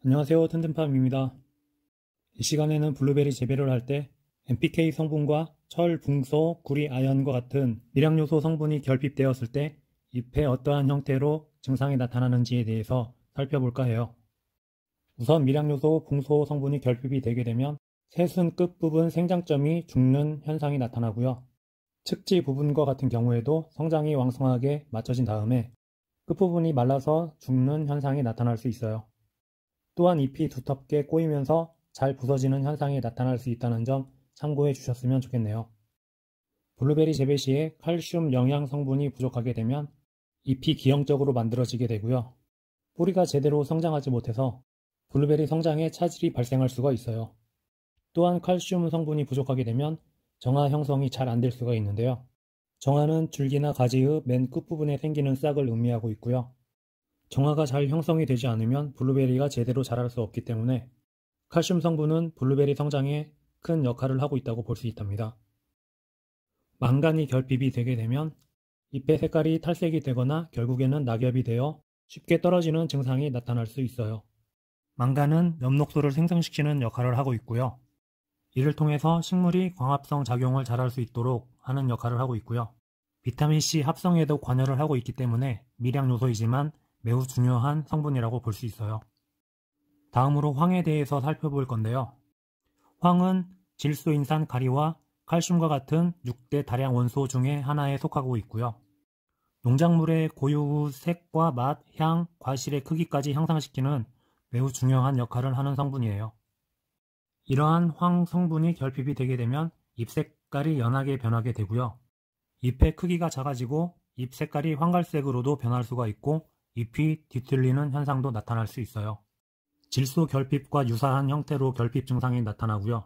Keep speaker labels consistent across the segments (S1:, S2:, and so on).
S1: 안녕하세요, 튼튼팜입니다. 이 시간에는 블루베리 재배를 할 때 NPK 성분과 철, 붕소, 구리, 아연과 같은 미량요소 성분이 결핍되었을 때 잎에 어떠한 형태로 증상이 나타나는지에 대해서 살펴볼까 해요. 우선 미량요소, 붕소 성분이 결핍이 되게 되면 새순 끝부분 생장점이 죽는 현상이 나타나고요. 측지 부분과 같은 경우에도 성장이 왕성하게 맞춰진 다음에 끝부분이 말라서 죽는 현상이 나타날 수 있어요. 또한 잎이 두텁게 꼬이면서 잘 부서지는 현상이 나타날 수 있다는 점 참고해 주셨으면 좋겠네요. 블루베리 재배 시에 칼슘 영양 성분이 부족하게 되면 잎이 기형적으로 만들어지게 되고요. 뿌리가 제대로 성장하지 못해서 블루베리 성장에 차질이 발생할 수가 있어요. 또한 칼슘 성분이 부족하게 되면 정화 형성이 잘 안 될 수가 있는데요. 정화는 줄기나 가지의 맨 끝부분에 생기는 싹을 의미하고 있고요. 정화가 잘 형성이 되지 않으면 블루베리가 제대로 자랄 수 없기 때문에 칼슘 성분은 블루베리 성장에 큰 역할을 하고 있다고 볼 수 있답니다. 망간이 결핍이 되게 되면 잎의 색깔이 탈색이 되거나 결국에는 낙엽이 되어 쉽게 떨어지는 증상이 나타날 수 있어요. 망간은 엽록소를 생성시키는 역할을 하고 있고요. 이를 통해서 식물이 광합성 작용을 잘할 수 있도록 하는 역할을 하고 있고요. 비타민C 합성에도 관여를 하고 있기 때문에 미량 요소이지만 매우 중요한 성분이라고 볼 수 있어요. 다음으로 황에 대해서 살펴볼 건데요. 황은 질소인산 가리와 칼슘과 같은 6대 다량 원소 중에 하나에 속하고 있고요. 농작물의 고유의 색과 맛, 향, 과실의 크기까지 향상시키는 매우 중요한 역할을 하는 성분이에요. 이러한 황 성분이 결핍이 되게 되면 잎 색깔이 연하게 변하게 되고요. 잎의 크기가 작아지고 잎 색깔이 황갈색으로도 변할 수가 있고 잎이 뒤틀리는 현상도 나타날 수 있어요. 질소 결핍과 유사한 형태로 결핍 증상이 나타나고요.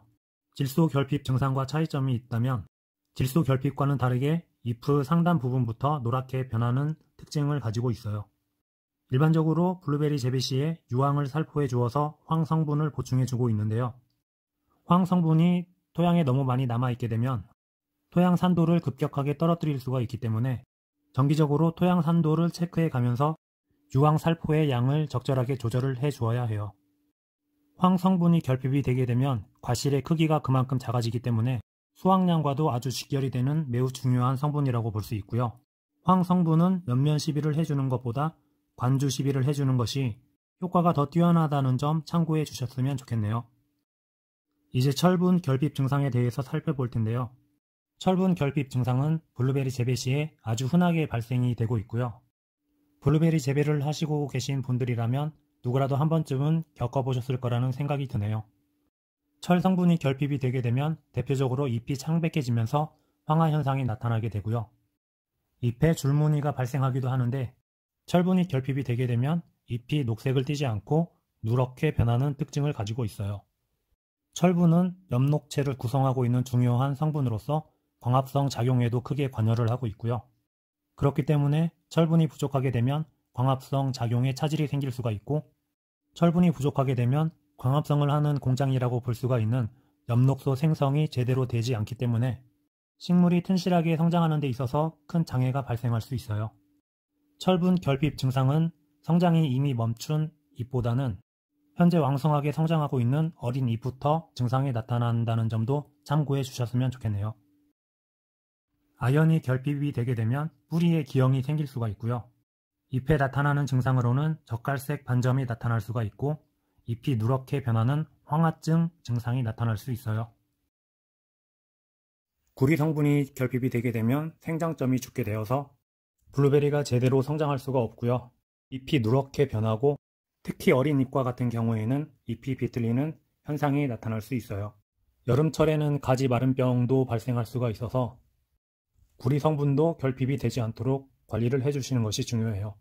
S1: 질소 결핍 증상과 차이점이 있다면 질소 결핍과는 다르게 잎의 상단 부분부터 노랗게 변하는 특징을 가지고 있어요. 일반적으로 블루베리 재배 시에 유황을 살포해 주어서 황 성분을 보충해 주고 있는데요. 황 성분이 토양에 너무 많이 남아있게 되면 토양 산도를 급격하게 떨어뜨릴 수가 있기 때문에 정기적으로 토양 산도를 체크해 가면서 유황 살포의 양을 적절하게 조절을 해 주어야 해요. 황 성분이 결핍이 되게 되면 과실의 크기가 그만큼 작아지기 때문에 수확량과도 아주 직결이 되는 매우 중요한 성분이라고 볼 수 있고요. 황 성분은 옆면 시비를 해주는 것보다 관주 시비를 해주는 것이 효과가 더 뛰어나다는 점 참고해 주셨으면 좋겠네요. 이제 철분 결핍 증상에 대해서 살펴볼 텐데요. 철분 결핍 증상은 블루베리 재배 시에 아주 흔하게 발생이 되고 있고요. 블루베리 재배를 하시고 계신 분들이라면 누구라도 한 번쯤은 겪어보셨을 거라는 생각이 드네요. 철 성분이 결핍이 되게 되면 대표적으로 잎이 창백해지면서 황화 현상이 나타나게 되고요. 잎에 줄무늬가 발생하기도 하는데 철분이 결핍이 되게 되면 잎이 녹색을 띠지 않고 누렇게 변하는 특징을 가지고 있어요. 철분은 엽록체를 구성하고 있는 중요한 성분으로서 광합성 작용에도 크게 관여를 하고 있고요. 그렇기 때문에 철분이 부족하게 되면 광합성 작용에 차질이 생길 수가 있고 철분이 부족하게 되면 광합성을 하는 공장이라고 볼 수가 있는 엽록소 생성이 제대로 되지 않기 때문에 식물이 튼실하게 성장하는 데 있어서 큰 장애가 발생할 수 있어요. 철분 결핍 증상은 성장이 이미 멈춘 잎보다는 현재 왕성하게 성장하고 있는 어린 잎부터 증상이 나타난다는 점도 참고해 주셨으면 좋겠네요. 아연이 결핍이 되게 되면 뿌리에 기형이 생길 수가 있고요. 잎에 나타나는 증상으로는 젓갈색 반점이 나타날 수가 있고 잎이 누렇게 변하는 황화증 증상이 나타날 수 있어요. 구리 성분이 결핍이 되게 되면 생장점이 죽게 되어서 블루베리가 제대로 성장할 수가 없고요. 잎이 누렇게 변하고 특히 어린 잎과 같은 경우에는 잎이 비틀리는 현상이 나타날 수 있어요. 여름철에는 가지 마른병도 발생할 수가 있어서 구리 성분도 결핍이 되지 않도록 관리를 해주시는 것이 중요해요.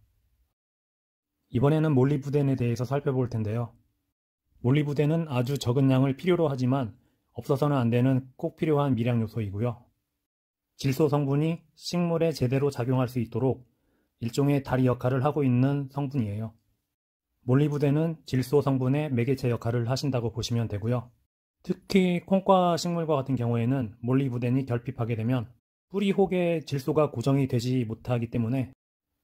S1: 이번에는 몰리브덴에 대해서 살펴볼 텐데요. 몰리브덴은 아주 적은 양을 필요로 하지만 없어서는 안 되는 꼭 필요한 미량 요소이고요. 질소 성분이 식물에 제대로 작용할 수 있도록 일종의 다리 역할을 하고 있는 성분이에요. 몰리브덴은 질소 성분의 매개체 역할을 하신다고 보시면 되고요. 특히 콩과 식물과 같은 경우에는 몰리브덴이 결핍하게 되면 뿌리 혹에 질소가 고정이 되지 못하기 때문에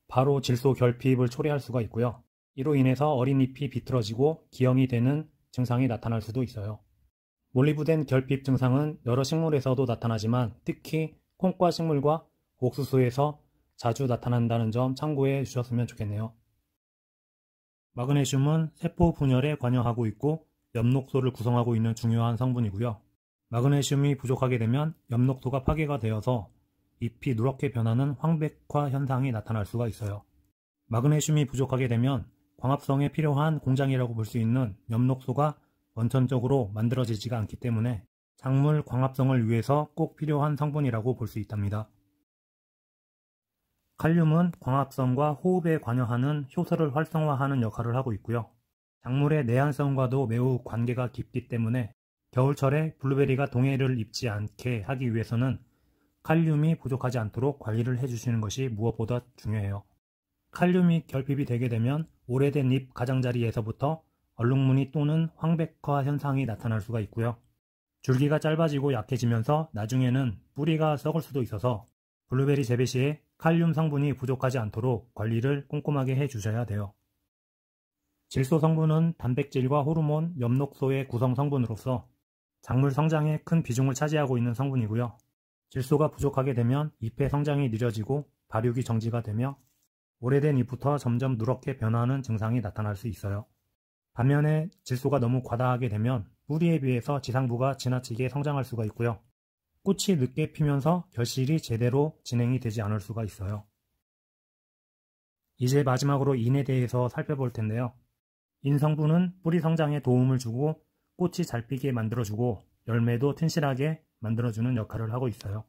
S1: 바로 질소 결핍을 초래할 수가 있고요. 이로 인해서 어린 잎이 비틀어지고 기형이 되는 증상이 나타날 수도 있어요. 몰리브덴 결핍 증상은 여러 식물에서도 나타나지만 특히 콩과 식물과 옥수수에서 자주 나타난다는 점 참고해 주셨으면 좋겠네요. 마그네슘은 세포 분열에 관여하고 있고 엽록소를 구성하고 있는 중요한 성분이고요. 마그네슘이 부족하게 되면 엽록소가 파괴가 되어서 잎이 누렇게 변하는 황백화 현상이 나타날 수가 있어요. 마그네슘이 부족하게 되면 광합성에 필요한 공장이라고 볼 수 있는 엽록소가 원천적으로 만들어지지가 않기 때문에 작물 광합성을 위해서 꼭 필요한 성분이라고 볼 수 있답니다. 칼륨은 광합성과 호흡에 관여하는 효소를 활성화하는 역할을 하고 있고요. 작물의 내한성과도 매우 관계가 깊기 때문에 겨울철에 블루베리가 동해를 입지 않게 하기 위해서는 칼륨이 부족하지 않도록 관리를 해주시는 것이 무엇보다 중요해요. 칼륨이 결핍이 되게 되면 오래된 잎 가장자리에서부터 얼룩무늬 또는 황백화 현상이 나타날 수가 있고요. 줄기가 짧아지고 약해지면서 나중에는 뿌리가 썩을 수도 있어서 블루베리 재배 시에 칼륨 성분이 부족하지 않도록 관리를 꼼꼼하게 해주셔야 돼요. 질소 성분은 단백질과 호르몬, 엽록소의 구성 성분으로서 작물 성장에 큰 비중을 차지하고 있는 성분이고요. 질소가 부족하게 되면 잎의 성장이 느려지고 발육이 정지가 되며 오래된 잎부터 점점 누렇게 변하는 증상이 나타날 수 있어요. 반면에 질소가 너무 과다하게 되면 뿌리에 비해서 지상부가 지나치게 성장할 수가 있고요. 꽃이 늦게 피면서 결실이 제대로 진행이 되지 않을 수가 있어요. 이제 마지막으로 인에 대해서 살펴볼 텐데요. 인 성분은 뿌리 성장에 도움을 주고 꽃이 잘 피게 만들어주고 열매도 튼실하게 만들어주는 역할을 하고 있어요.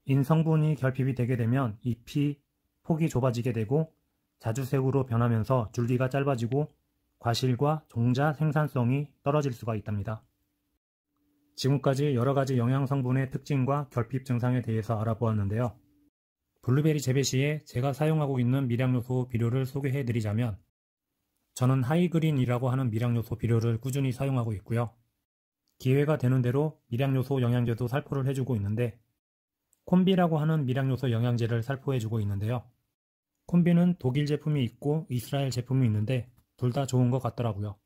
S1: 인 성분이 결핍이 되게 되면 잎이 폭이 좁아지게 되고 자주색으로 변하면서 줄기가 짧아지고 과실과 종자 생산성이 떨어질 수가 있답니다. 지금까지 여러가지 영양성분의 특징과 결핍 증상에 대해서 알아보았는데요. 블루베리 재배 시에 제가 사용하고 있는 미량요소 비료를 소개해 드리자면 저는 하이그린이라고 하는 미량요소 비료를 꾸준히 사용하고 있고요. 기회가 되는 대로 미량요소 영양제도 살포를 해주고 있는데 콤비라고 하는 미량요소 영양제를 살포해주고 있는데요. 콤비는 독일 제품이 있고 이스라엘 제품이 있는데 둘 다 좋은 것 같더라고요.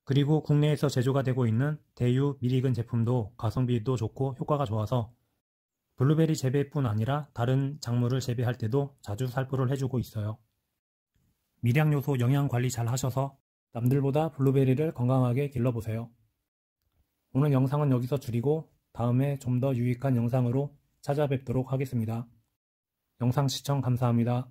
S1: 그리고 국내에서 제조가 되고 있는 대유 미리근 제품도 가성비도 좋고 효과가 좋아서 블루베리 재배뿐 아니라 다른 작물을 재배할 때도 자주 살포를 해주고 있어요. 미량요소 영양관리 잘 하셔서 남들보다 블루베리를 건강하게 길러보세요. 오늘 영상은 여기서 줄이고 다음에 좀 더 유익한 영상으로 찾아뵙도록 하겠습니다. 영상 시청 감사합니다.